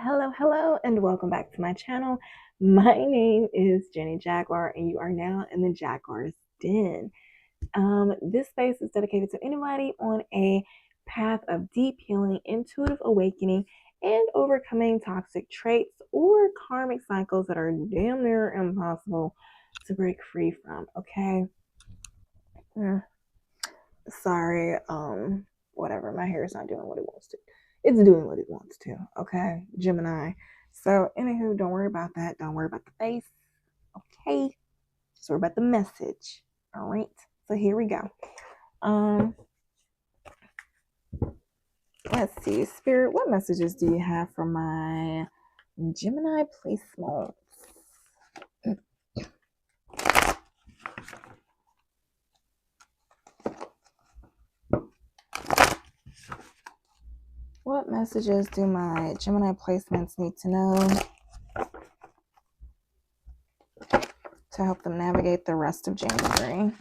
Hello, and welcome back to my channel. My name is Jenny Jaguar, and you are now in the Jaguar's Den. This space is dedicated to anybody on a path of deep healing, intuitive awakening, and overcoming toxic traits or karmic cycles that are damn near impossible to break free from. Okay. Sorry. Whatever. My hair is not doing what it wants to. It's doing what it wants to. Okay, Gemini. So, anywho, don't worry about that. Don't worry about the face. Okay. Just worry about the message. All right. So here we go. Let's see, Spirit. What messages do you have for my Gemini placements? What messages do my Gemini placements need to know to help them navigate the rest of January?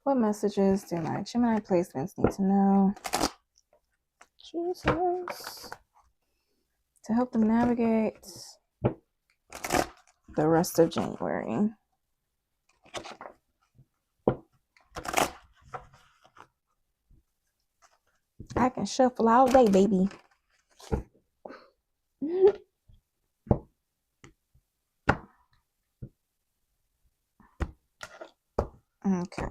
What messages do my Gemini placements need to know? Jesus. To help them navigate the rest of January. I can shuffle all day, baby. Okay.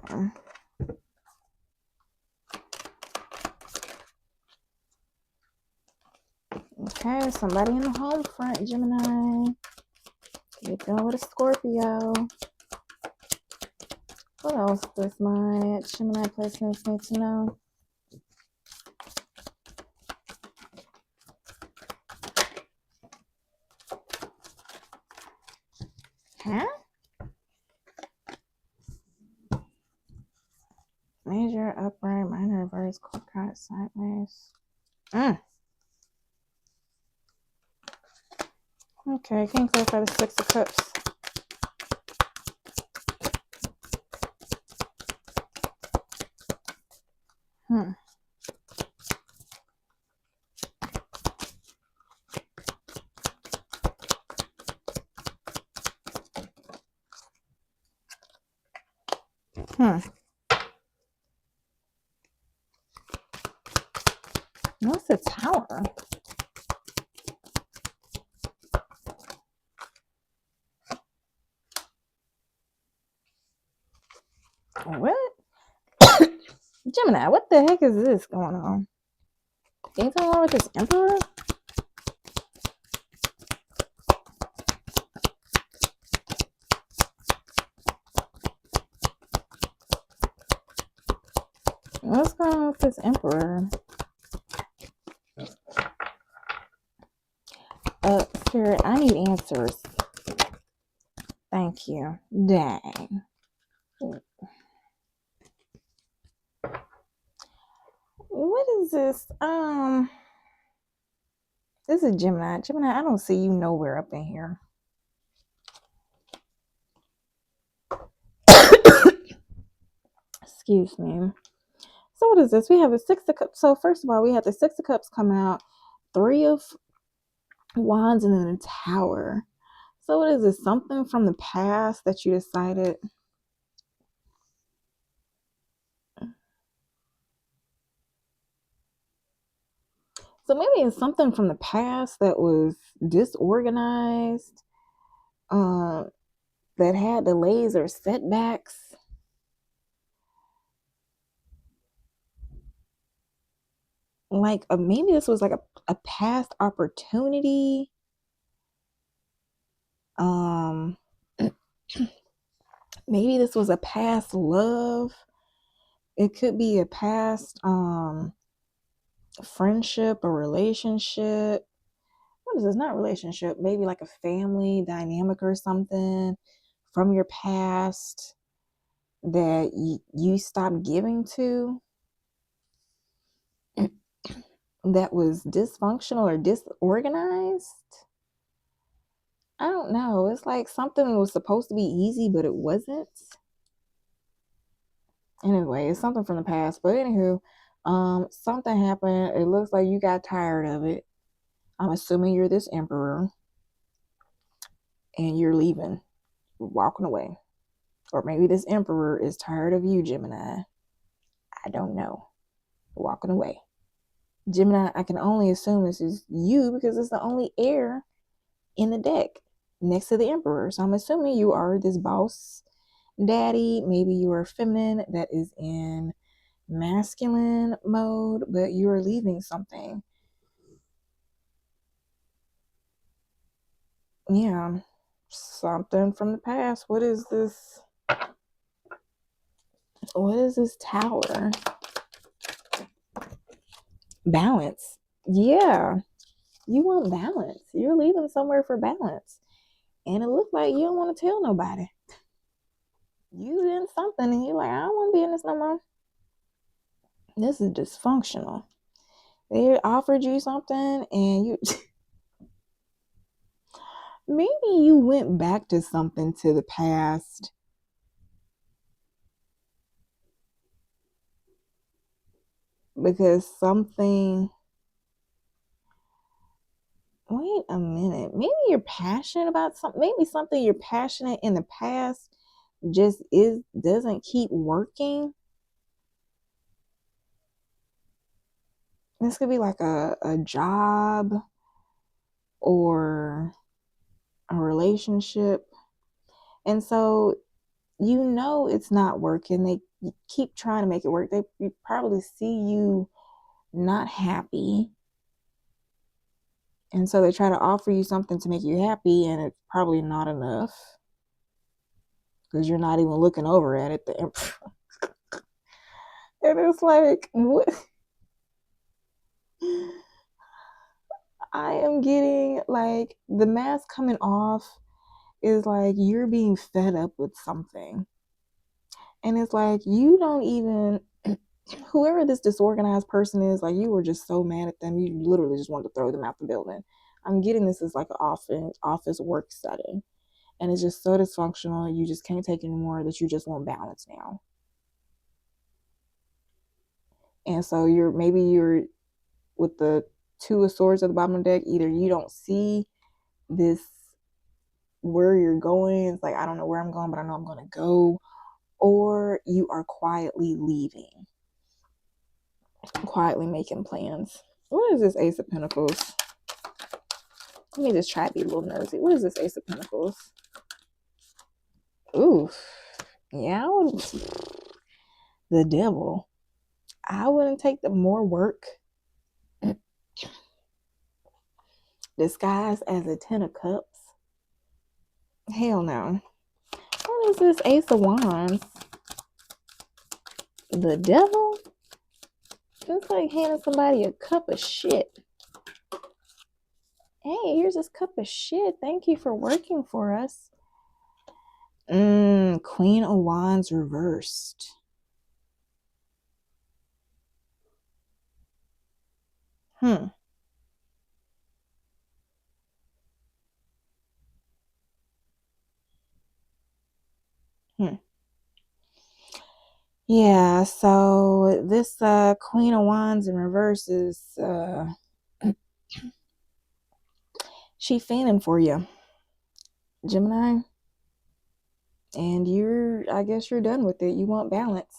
Okay, somebody in the home front, Gemini. You're dealing with a Scorpio. What else does my Gemini placements need to know? Huh? Major, upright, minor, reverse, clockwise, sideways. Okay, can you clarify the Six of Cups? What's the Tower? What? Gemini, what the heck is this going on? Anything wrong with this Emperor? What's going on with this Emperor? Spirit, I need answers. Thank you. Dang. What is this? This is Gemini. Gemini, I don't see you nowhere up in here. Excuse me. So what is this? We have a Six of Cups. So first of all, we had the Six of Cups come out, Three of Wands, and then a Tower. So what is this? Something from the past that you decided? So maybe it's something from the past that was disorganized, that had delays or setbacks. Like maybe this was like a past opportunity. Maybe this was a past love. It could be a past friendship or relationship. What is this? Not relationship. Maybe like a family dynamic or something from your past that you stopped giving to, that was dysfunctional or disorganized. I don't know. It's like something was supposed to be easy, but it wasn't. Anyway, it's something from the past. But anywho, Something happened. It looks like you got tired of it. I'm assuming you're this emperor and you're leaving, walking away. Or maybe this emperor is tired of you, Gemini. I don't know. Walking away. Gemini, I can only assume this is you because it's the only air in the deck next to the emperor. So I'm assuming you are this boss daddy. Maybe you are feminine that is in masculine mode, but you are leaving something. Yeah, something from the past. What is this? What is this tower? Balance. Yeah, you want balance. You're leaving somewhere for balance. And it looks like you don't want to tell nobody. You in something and you're like, I don't want to be in this no more. This is dysfunctional. They offered you something and you maybe you went back to something to the past. Because something, wait a minute, maybe you're passionate about something, maybe something you're passionate in the past just doesn't keep working. This could be like a job or a relationship. And so you know it's not working. They keep trying to make it work. They probably see you not happy. And so they try to offer you something to make you happy, and it's probably not enough because you're not even looking over at it. And it's like, what? I am getting like the mask coming off is like you're being fed up with something. And it's like you don't even, whoever this disorganized person is, like you were just so mad at them, you literally just wanted to throw them out the building. I'm getting this as like an office work setting. And it's just so dysfunctional. You just can't take it anymore that you just want balance now. And so you're with the two of swords at the bottom of the deck. Either you don't see this where you're going. It's like, I don't know where I'm going, but I know I'm going to go. Or you are quietly leaving, quietly making plans. What is this Ace of Pentacles? Let me just try to be a little nosy. What is this Ace of Pentacles? Ooh, yeah, the devil. I wouldn't take the more work disguised as a 10 of Cups. Hell no. What is this Ace of Wands? The devil? It's like handing somebody a cup of shit. Hey, here's this cup of shit. Thank you for working for us. Queen of Wands reversed. Hmm. Yeah, so this Queen of Wands in reverse is she fiending for you, Gemini. And I guess you're done with it. You want balance.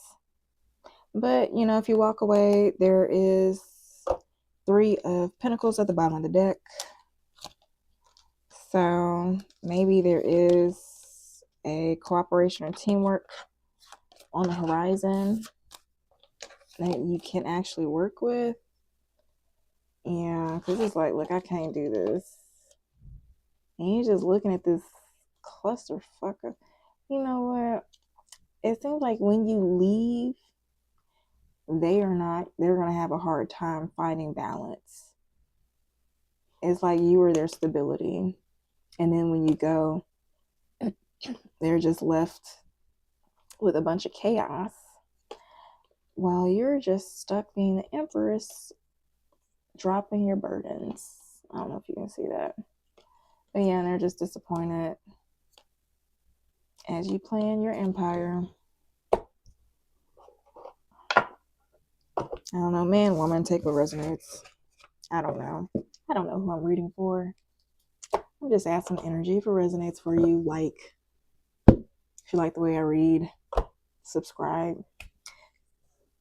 But, if you walk away, there is 3 of Pentacles at the bottom of the deck. So maybe there is a cooperation or teamwork on the horizon that you can actually work with. Yeah, because it's like, look, I can't do this. And you're just looking at this clusterfucker. You know what? It seems like when you leave, they're going to have a hard time finding balance. It's like you were their stability. And then when you go, they're just left with a bunch of chaos while you're just stuck being the empress, dropping your burdens. I don't know if you can see that. But yeah, they're just disappointed as you plan your empire. I don't know, man, woman, take what resonates. I don't know. I don't know who I'm reading for. I'm just add some energy. If it resonates for you, like, if you like the way I read, subscribe.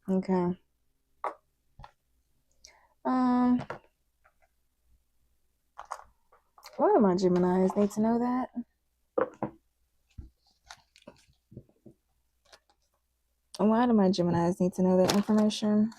Okay. Why do my Geminis need to know that? Why do my Geminis need to know that information?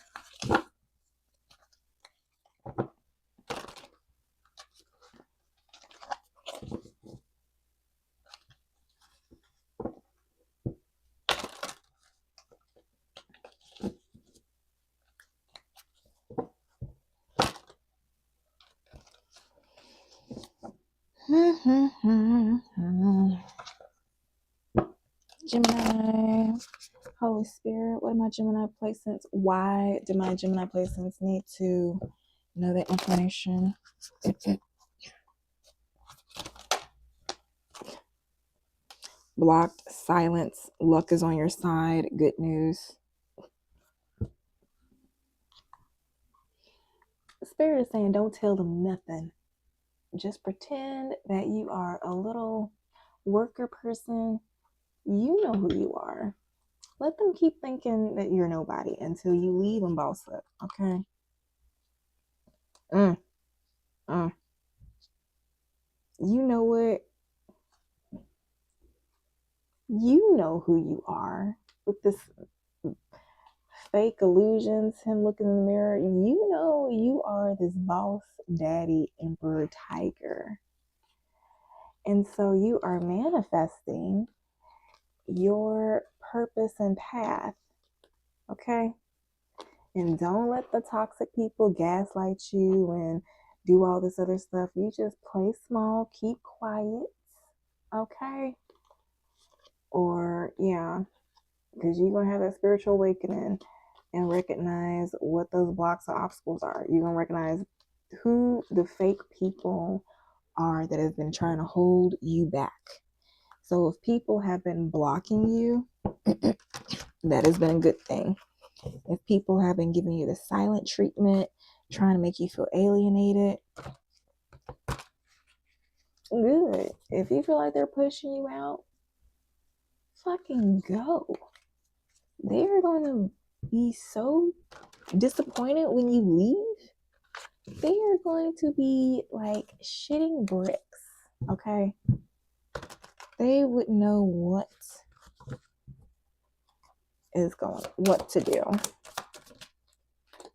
Gemini, Holy Spirit, what do my Gemini placements? Why do my Gemini placements need to know that information? Blocked, silence, luck is on your side, good news. Spirit is saying, don't tell them nothing. Just pretend that you are a little worker person. You know who you are. Let them keep thinking that you're nobody until you leave and boss up, okay? You know what? You know who you are. With this fake illusions, him looking in the mirror, you know you are this boss, daddy, emperor, tiger. And so you are manifesting your purpose and path, okay? And don't let the toxic people gaslight you and do all this other stuff. You just play small, keep quiet, okay? Or, yeah, because you're going to have that spiritual awakening and recognize what those blocks or obstacles are. You're going to recognize who the fake people are that have been trying to hold you back. So if people have been blocking you, that has been a good thing. If people have been giving you the silent treatment, trying to make you feel alienated, good. If you feel like they're pushing you out, fucking go. They're going to be so disappointed when you leave. They are going to be like shitting bricks, okay? They wouldn't know what to do.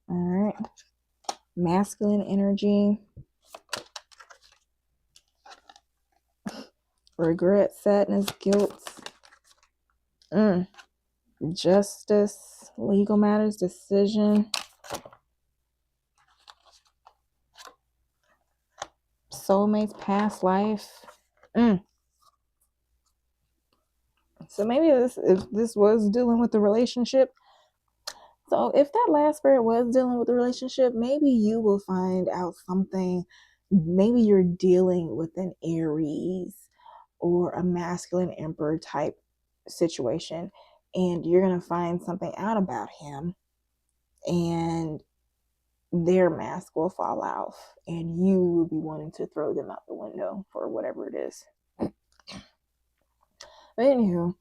All right. Masculine energy. Regret, sadness, guilt. Justice, legal matters, decision. Soulmates, past life. So maybe if this was dealing with the relationship. So if that last spirit was dealing with the relationship, maybe you will find out something. Maybe you're dealing with an Aries or a masculine emperor type situation, and you're going to find something out about him, and their mask will fall off, and you will be wanting to throw them out the window for whatever it is. But anywho,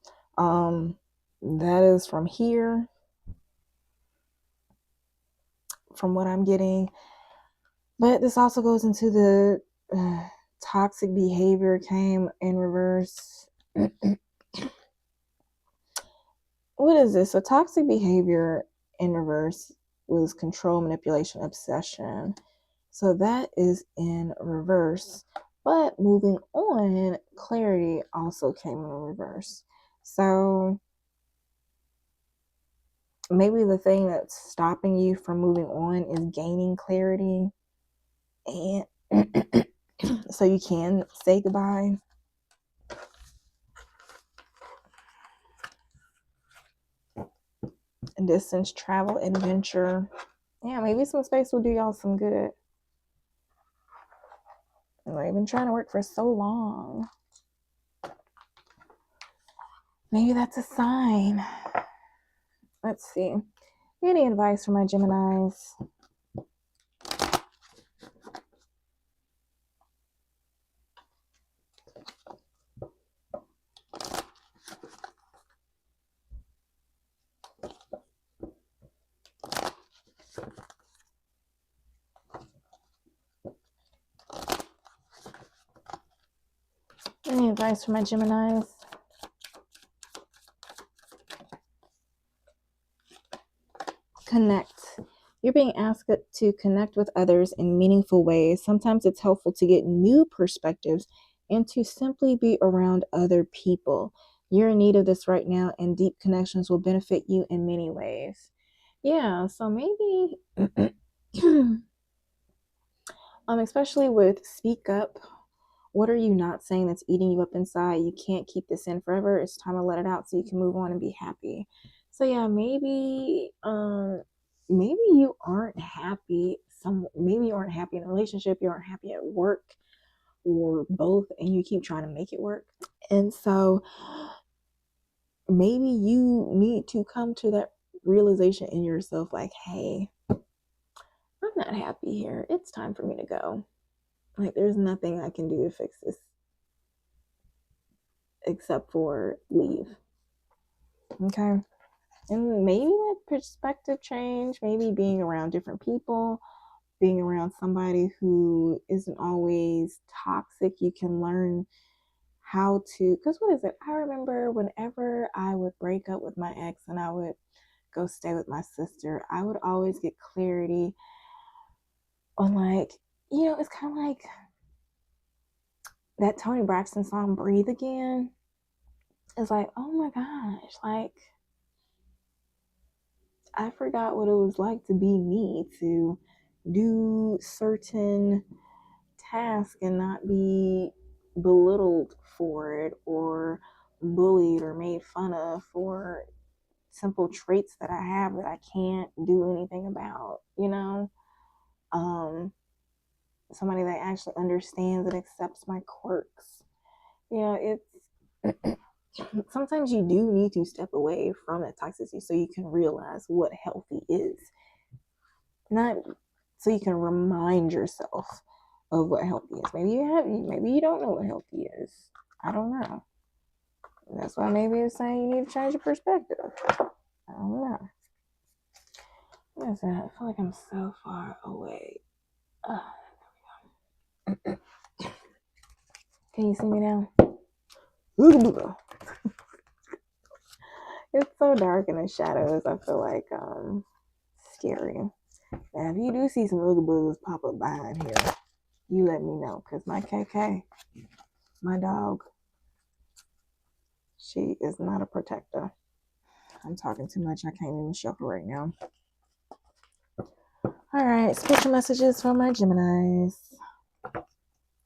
that is from here, from what I'm getting. But this also goes into the toxic behavior came in reverse. What is this? So toxic behavior in reverse was control, manipulation, obsession. So that is in reverse. But moving on, clarity also came in reverse. So maybe the thing that's stopping you from moving on is gaining clarity, and so you can say goodbye. Distance, travel, adventure. Yeah, maybe some space will do y'all some good. I've been trying to work for so long. Maybe that's a sign. Let's see. Any advice for my Geminis? Any advice for my Geminis? Connect. You're being asked to connect with others in meaningful ways. Sometimes it's helpful to get new perspectives and to simply be around other people. You're in need of this right now, and deep connections will benefit you in many ways. Yeah, so maybe, especially with speak up. What are you not saying that's eating you up inside? You can't keep this in forever. It's time to let it out so you can move on and be happy. So yeah, maybe you aren't happy. Maybe you aren't happy in a relationship, you aren't happy at work, or both, and you keep trying to make it work. And so maybe you need to come to that realization in yourself, like, hey, I'm not happy here. It's time for me to go. Like, there's nothing I can do to fix this except for leave. Okay. And maybe that perspective change, maybe being around different people, being around somebody who isn't always toxic, you can learn how to, because what is it? I remember whenever I would break up with my ex and I would go stay with my sister, I would always get clarity on, like, it's kind of like that Toni Braxton song, Breathe Again. It's like, oh my gosh, like, I forgot what it was like to be me, to do certain tasks and not be belittled for it or bullied or made fun of for simple traits that I have that I can't do anything about, somebody that actually understands and accepts my quirks. It's sometimes you do need to step away from that toxicity so you can realize what healthy is. Not so you can remind yourself of what healthy is. Maybe you don't know what healthy is. I don't know. That's why maybe it's saying you need to change your perspective. I don't know. What is that? I feel like I'm so far away. Can you see me now? It's so dark in the shadows. I feel like scary. Now, if you do see some oogaboos pop up behind here, you let me know, because my KK, my dog, she is not a protector. I'm talking too much. I can't even show her right now. All right, special messages from my Geminis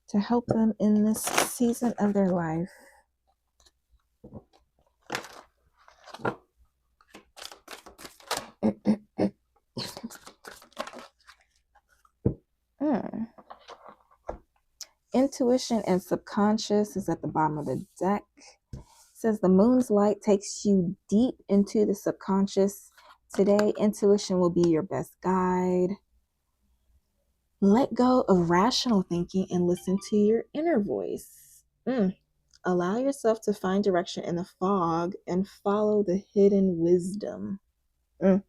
to help them in this season of their life. Intuition and subconscious is at the bottom of the deck. It says the moon's light takes you deep into the subconscious. Today, intuition will be your best guide. Let go of rational thinking and listen to your inner voice. Allow yourself to find direction in the fog and follow the hidden wisdom. All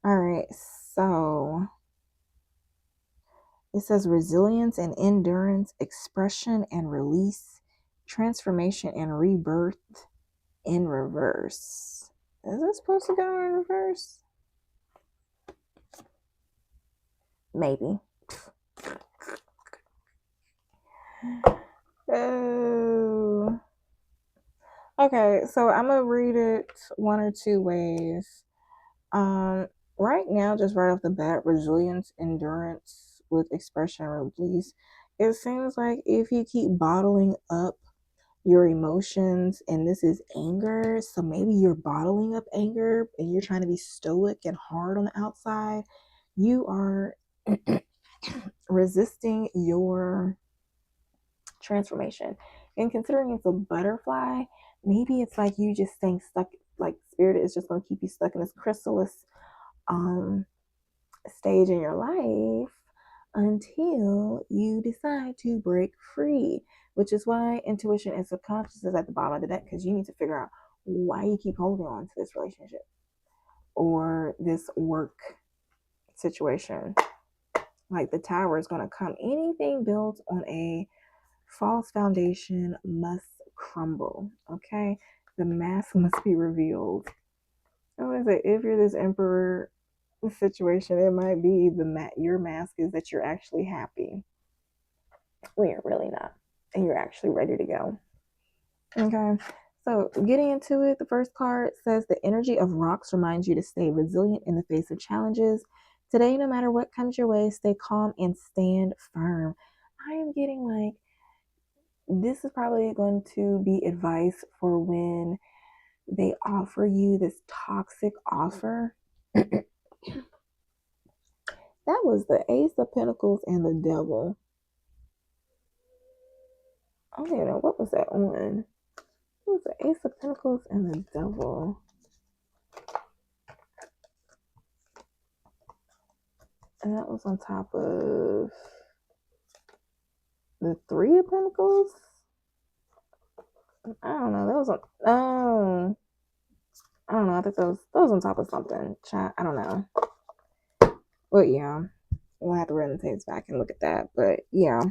right, so it says resilience and endurance, expression and release, transformation and rebirth in reverse. Is this supposed to go in reverse? Maybe. Oh. Okay, so I'm gonna read it one or two ways. Right now, just right off the bat, resilience, endurance with expression and release. It seems like if you keep bottling up your emotions, and this is anger, so maybe you're bottling up anger and you're trying to be stoic and hard on the outside, you are resisting your transformation. And considering it's a butterfly, maybe it's like you just staying stuck like spirit is just going to keep you stuck in this chrysalis stage in your life until you decide to break free, which is why intuition and subconscious is at the bottom of the deck, because you need to figure out why you keep holding on to this relationship or this work situation. Like the tower is going to come. Anything built on a false foundation must crumble. Okay, the mask must be revealed. I want to say, if you're this emperor situation, it might be your mask is that you're actually happy when you're really not, and you're actually ready to go. Okay, so getting into it, the first card says the energy of rocks reminds you to stay resilient in the face of challenges. Today, no matter what comes your way, stay calm and stand firm. I am getting like, this is probably going to be advice for when they offer you this toxic offer. That was the Ace of Pentacles and the Devil. I don't even know, what was that on? It was the Ace of Pentacles and the Devil. And that was on top of the Three of Pentacles. I don't know. That was on. Oh, I don't know. I think that was on top of something. I don't know. But yeah, we'll have to run the tapes back and look at that. But yeah.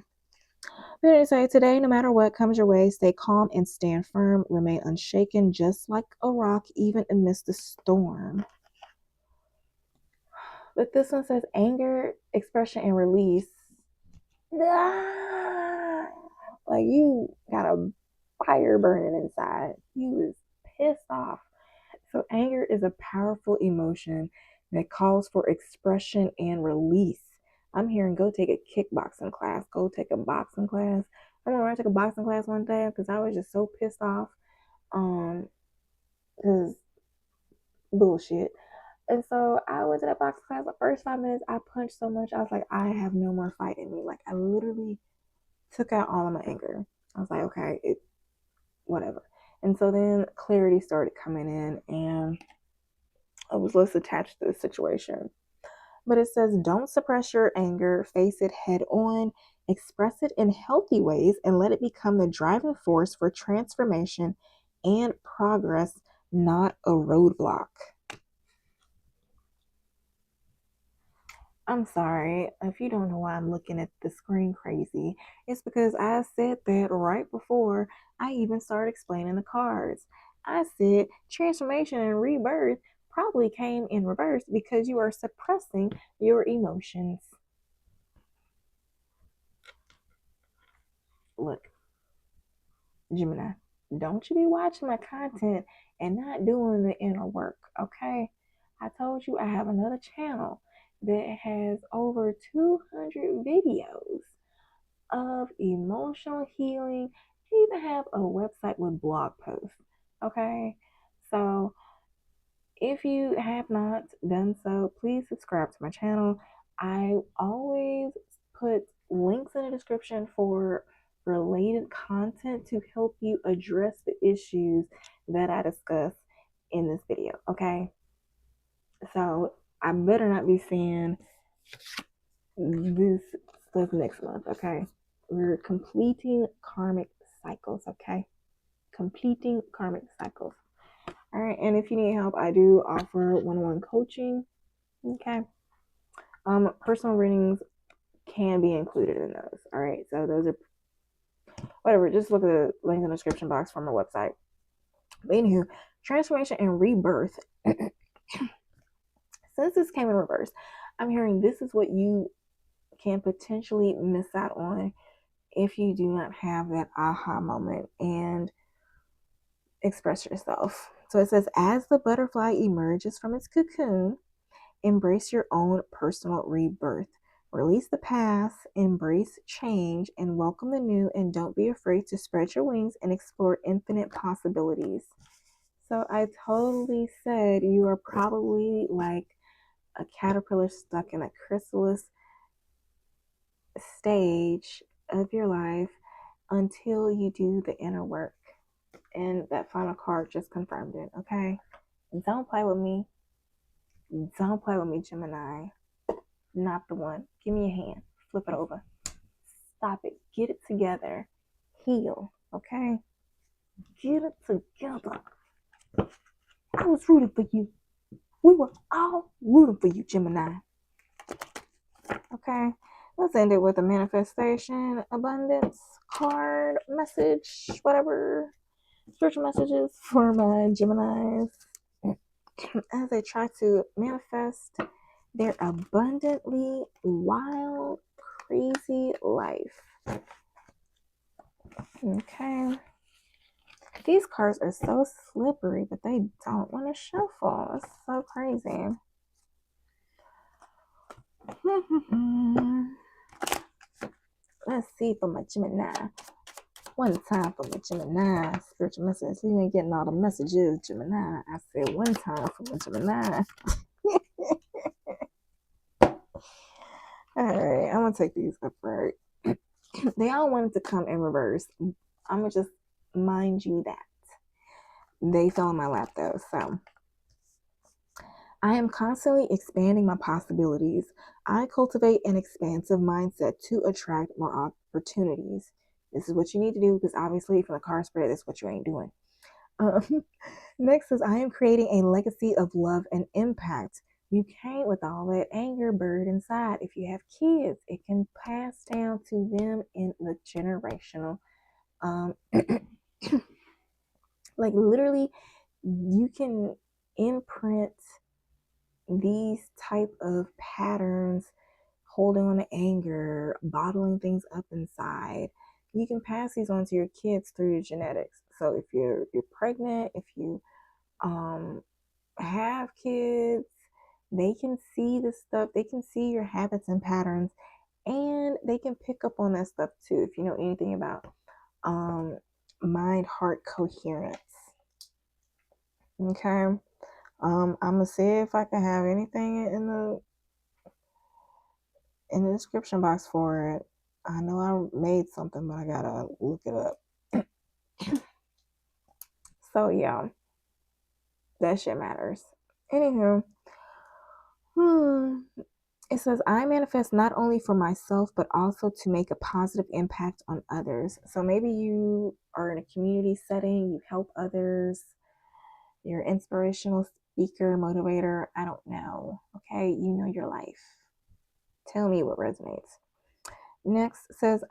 But anyway, today, no matter what comes your way, stay calm and stand firm. Remain unshaken, just like a rock, even amidst the storm. But this one says anger, expression, and release. Ah, like you got a fire burning inside. You is pissed off. So anger is a powerful emotion that calls for expression and release. I'm hearing go take a kickboxing class. Go take a boxing class. I remember I took a boxing class one day because I was just so pissed off. Because bullshit. And so I went to that boxing class. The first 5 minutes, I punched so much. I was like, I have no more fight in me. Like I literally took out all of my anger. I was like, okay, whatever. And so then clarity started coming in, and I was less attached to the situation. But it says, don't suppress your anger, face it head on, express it in healthy ways, and let it become the driving force for transformation and progress, not a roadblock. I'm sorry if you don't know why I'm looking at the screen crazy. It's because I said that right before I even started explaining the cards. I said transformation and rebirth probably came in reverse because you are suppressing your emotions. Look, Gemini, don't you be watching my content and not doing the inner work, okay? I told you I have another channel that has over 200 videos of emotional healing. I even have a website with blog posts. Okay, so if you have not done so, please subscribe to my channel. I always put links in the description for related content to help you address the issues that I discuss in this video. Okay, so I better not be seeing this stuff next month. Okay, we're completing karmic cycles. Okay, completing karmic cycles. All right, and if you need help, I do offer one-on-one coaching. Okay, personal readings can be included in those. All right, so those are whatever. Just look at the link in the description box from our website. But anywho, transformation and rebirth. Since this came in reverse, I'm hearing this is what you can potentially miss out on if you do not have that aha moment and express yourself. So it says, as the butterfly emerges from its cocoon, embrace your own personal rebirth. Release the past, embrace change, and welcome the new, and don't be afraid to spread your wings and explore infinite possibilities. So I totally said you are probably like a caterpillar stuck in a chrysalis stage of your life until you do the inner work. And that final card just confirmed it, okay? Don't play with me. Don't play with me, Gemini. Not the one. Give me your hand. Flip it over. Stop it. Get it together. Heal. Okay? Get it together. I was rooting for you. We were all rooting for you, Gemini. Okay? Let's end it with a manifestation, abundance, card, message, whatever. Spiritual messages for my Geminis as they try to manifest their abundantly wild, crazy life. Okay. These cards are so slippery, but they don't want to shuffle. It's so crazy. Let's see for my Gemini. One time for my Gemini. Spiritual message. You ain't getting all the messages, Gemini. I said one time for my Gemini. Alright, I'm going to take these upright. They all wanted to come in reverse. I'm going to just mind you that. They fell in my lap though, so. I am constantly expanding my possibilities. I cultivate an expansive mindset to attract more opportunities. This is what you need to do because obviously from the card spread, that's what you ain't doing. Next is I am creating a legacy of love and impact. You can't with all that anger buried inside. If you have kids, it can pass down to them in the generational. Like literally, you can imprint these type of patterns, holding on to anger, bottling things up inside. You can pass these on to your kids through your genetics. So if you're pregnant, if you have kids, they can see this stuff. They can see your habits and patterns, and they can pick up on that stuff too. If you know anything about mind heart coherence. Okay. I'm gonna see if I can have anything in the description box for it. I know I made something, but I gotta look it up. So yeah, that shit matters. Anywho, it says I manifest not only for myself but also to make a positive impact on others. So maybe you are in a community setting, you help others, you're an inspirational speaker, motivator. I don't know. Okay, you know your life. Tell me what resonates. Next says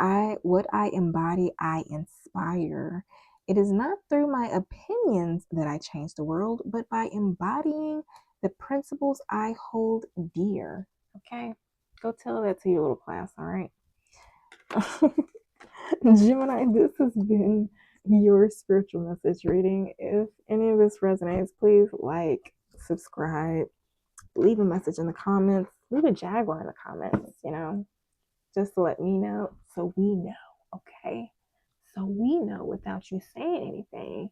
what I embody, I inspire. It is not through my opinions that I change the world, but by embodying the principles I hold dear. Okay? Go tell that to your little class, all right? Gemini, this has been your spiritual message reading. If any of this resonates, please like, subscribe, leave a message in the comments, leave a jaguar in the comments, just to let me know so we know, okay? So we know without you saying anything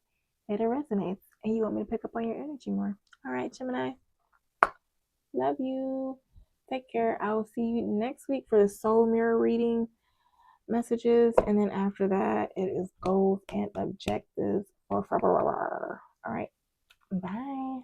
that it resonates and you want me to pick up on your energy more. All right, Gemini. Love you. Take care. I will see you next week for the soul mirror reading messages. And then after that, it is goals and objectives for February. All right. Bye.